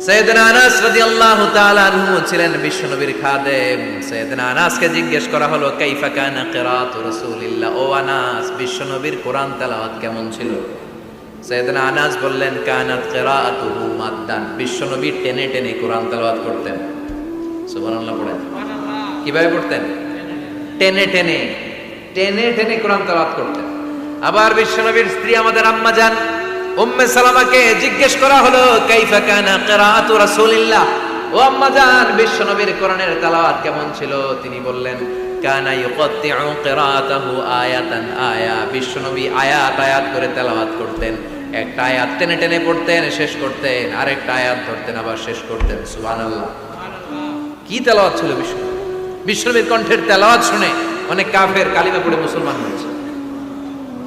সাইয়েদনা আনাস রাদিয়াল্লাহু তাআলা আনহু ছিলেন বিশ্বনবীর খাদেম। সাইয়েদনা আনাসকে জিজ্ঞেস করা হলো, কাইফা কানা কিরাআতু রাসূলিল্লাহ, ও আনাস, বিশ্বনবীর কোরআন তেলাওয়াত কেমন ছিল? সাইয়েদনা আনাস বললেন, কানাত কিরাআতুহু মাদ্দান, বিশ্বনবী টেনে টেনে কোরআন তেলাওয়াত করতেন। সুবহানাল্লাহ পড়েন। কিভাবে পড়তেন? টেনে টেনে টেনে টেনে কোরআন তেলাওয়াত করতেন। আবার বিশ্বনবীর স্ত্রী আমাদের আম্মা জান উম্মে সালামাকে জিজ্ঞেস করা হলো, কাইফা কানা কিরাআতু রাসূলিল্লাহ, ও আম্মা জান, বিশ্বনবীর কোরআনের তেলাওয়াত কেমন ছিল? তিনি বললেন, কানা ইউকাত্তিউ কিরাআতাহু আয়াতান আয়া, বিশ্বনবী আয়াত আয়াত করে তেলাওয়াত করতেন। একটা আয়াত টেনে টেনে পড়তেন, শেষ করতেন, আরেকটা আয়াত ধরতেন, আবার শেষ করতেন। সুবহানাল্লাহ। কি তেলাওয়াত ছিল বিশ্বনবীর! বিশ্বনবীর কণ্ঠের তেলাওয়াত শুনে অনেক কাফের কালিমা পড়ে মুসলমান হয়েছে।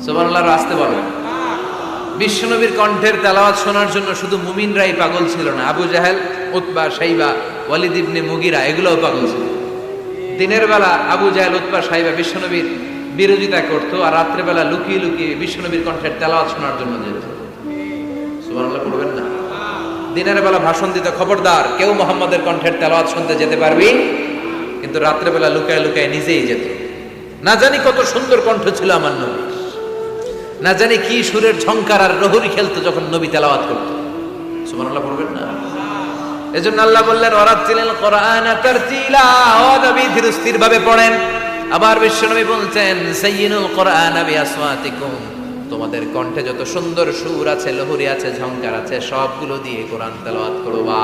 সুবহানাল্লাহ, আসতে বলেন। বিশ্বনবীর কণ্ঠের তেলাওয়াত শোনার জন্য শুধু মুমিনরাই পাগল ছিল না, আবু জাহেল, উতবা, শাইবা, ওয়ালিদ ইবনে মুগিরা এগুলোও পাগল ছিল। দিনের বেলা আবু জাহেল, উতবা, শাইবা বিশ্বনবীর বিরোধিতা করতো, আর রাত্রে বেলা লুকিয়ে লুকিয়ে বিশ্বনবীর কণ্ঠের তেলাওয়াত শোনার জন্য যেত। সুবহানাল্লাহ পড়বেন না? দিনের বেলা ভাষণ দিত, খবরদার কেউ মুহাম্মাদের কণ্ঠের তেলাওয়াত শুনতে যেতে পারবি, কিন্তু রাত্রে বেলা লুকায় লুকায় নিজেই যেত। না জানি কত সুন্দর কণ্ঠ ছিল আমার নবী, না জানি কি সুরের ঝংকার আর রহুরি খেলতো যখন নবী তেলাওয়াত করতো। সুবহানাল্লাহ পড়বেন না? এজন্য আল্লাহ বললেন, ওয়ারাতিলিল কোরআনা তারতিলা, ও নবী ধীর স্থির ভাবে পড়েন। আবার বিশ্বনবী বলছেন, সাইয়িনুল কোরআনা বিআসওয়াতিকুম, তোমাদের কণ্ঠে যত সুন্দর সুর আছে, লহুরি আছে, ঝংকার আছে, সবগুলো দিয়ে কোরআন তেলাওয়াত করবা।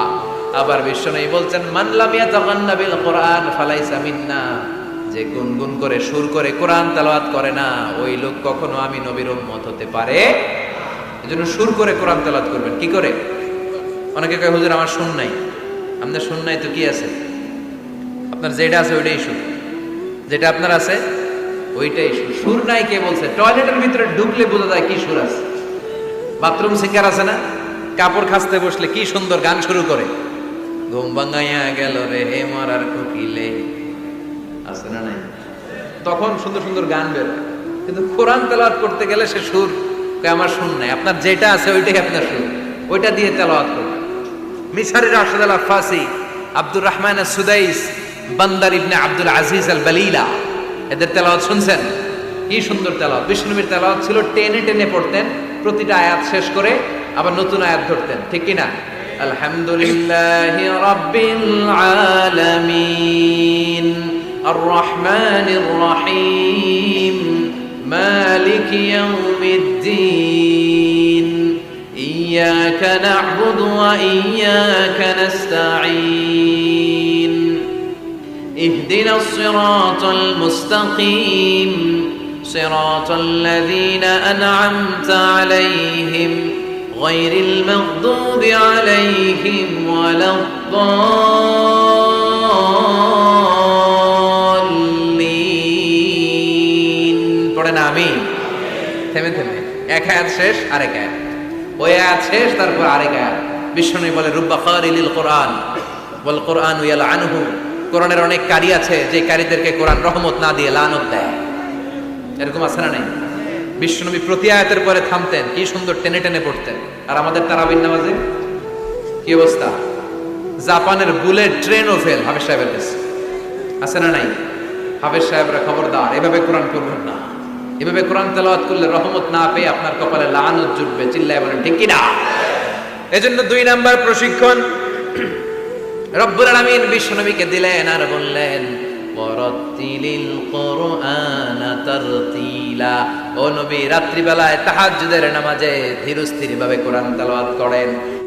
আবার বিশ্বনবী বলছেন, মান লাম ইয়াতাগান্না বিল কোরআন ফালাইসা মিন্না, যে গুনগুন করে সুর করে কোরআন তেলাওয়াত করে না, ওই লোক কখনো আমি নবীর উম্মত হতে পারে। এজন্য সুর করে কোরআন তেলাওয়াত করবেন। কি করে? অনেকে কয়, হুজুর আমার সুর নাই। আপনার সুর নাই তো কি আছে? আপনার যেটা আছে ওইটাই সুর, যেটা আপনার আছে ওইটাই সুর। সুর নাই কে বলছে? টয়লেটের ভিতরে ঢুকলে বোঝা যায় কি সুর আছে। বাথরুম সিঙ্গার আছে না, কাপড় খাসতে বসলে কি সুন্দর গান শুরু করে, ঘুম ভাঙাইয়া গেল রে হে মরার কোকিলে, আছে না নাই? তখন সুন্দর সুন্দর গান বের হয়। কিন্তু কোরআন তেলাওয়াত করতে গেলে সে সুর কয় আমার সুর নাই। আপনার যেটা আছে ওইটাই আপনার সুর, ওইটা দিয়ে তেলাওয়াত করবেন। মিসরি রাশেদ আল আফাসি, আব্দুর রহমান সুদাইস, বান্দার ইবনে আব্দুল আজিজ আল বালিলা, এদের তেলাওয়াত শুনছেন? কি সুন্দর তেলাওয়াত! বিষ্ণুবীর তেলাওয়াত ছিল টেনে টেনে পড়তেন, প্রতিটা আয়াত শেষ করে আবার নতুন আয়াত ধরতেন। ঠিক কি না? আলহামদুলিল্লাহি রাব্বিল আলামিন আর রহমানির রহিম মালিকি ইয়াউমিদ্দিন ইয়্যাকা না'বুদু ওয়া ইয়্যাকা নাস্তাঈন ইহদিনাস সিরাতাল মুস্তাকিম সিরাতাল লাযীনা আন'আমতা আলাইহিম গায়রিল মাগদুবি আলাইহিম ওয়ালাদ-দাল্লিন। পড়েন আমিন। থেমে থেমে এক আয়াত শেষ, আরেক আয়াত, ওই আয়াত শেষ, তারপর আরেক আয়াত। বিশ্বনবী বলে, রুব্বা কারিলিল কোরআন ওয়াল কোরআনু ইয়ালআনহু, কোরআনের অনেক কারি আছে যে কারীদেরকে কোরআন রহমত না দিয়ে লানত দেয়। এরকম আছে না নাই? বিশ্বনবী প্রতি আয়াতের পরে থামতেন, কি সুন্দর টেনে টেনে পড়তেন। আর আমাদের তারাবির নামাজে কি অবস্থা? জাপানের বুলেট ট্রেনও ফেল হাফেজ সাহেবের কাছে। আছে না নাই? হাফেজ সাহেবরা খবরদার, এভাবে কোরআন পড়বেন না। এভাবে কোরআন তেলাওয়াত করলে রহমত না পেয়ে আপনার কপালে লানত জুটবে। চিল্লায় বলেন ঠিক কি না? এজন্য 2 নাম্বার প্রশিক্ষণ রব্বুল আলামিন বিশ্বনবীকে দিলেন, আর বললেন, ওয়ারাতিলিল কোরআনা তারতিলা, ও নবী রাত্রিবেলায় তাহাজ্জুদের নামাজে ধীর স্থির ভাবে কোরআন তেলাওয়াত করেন।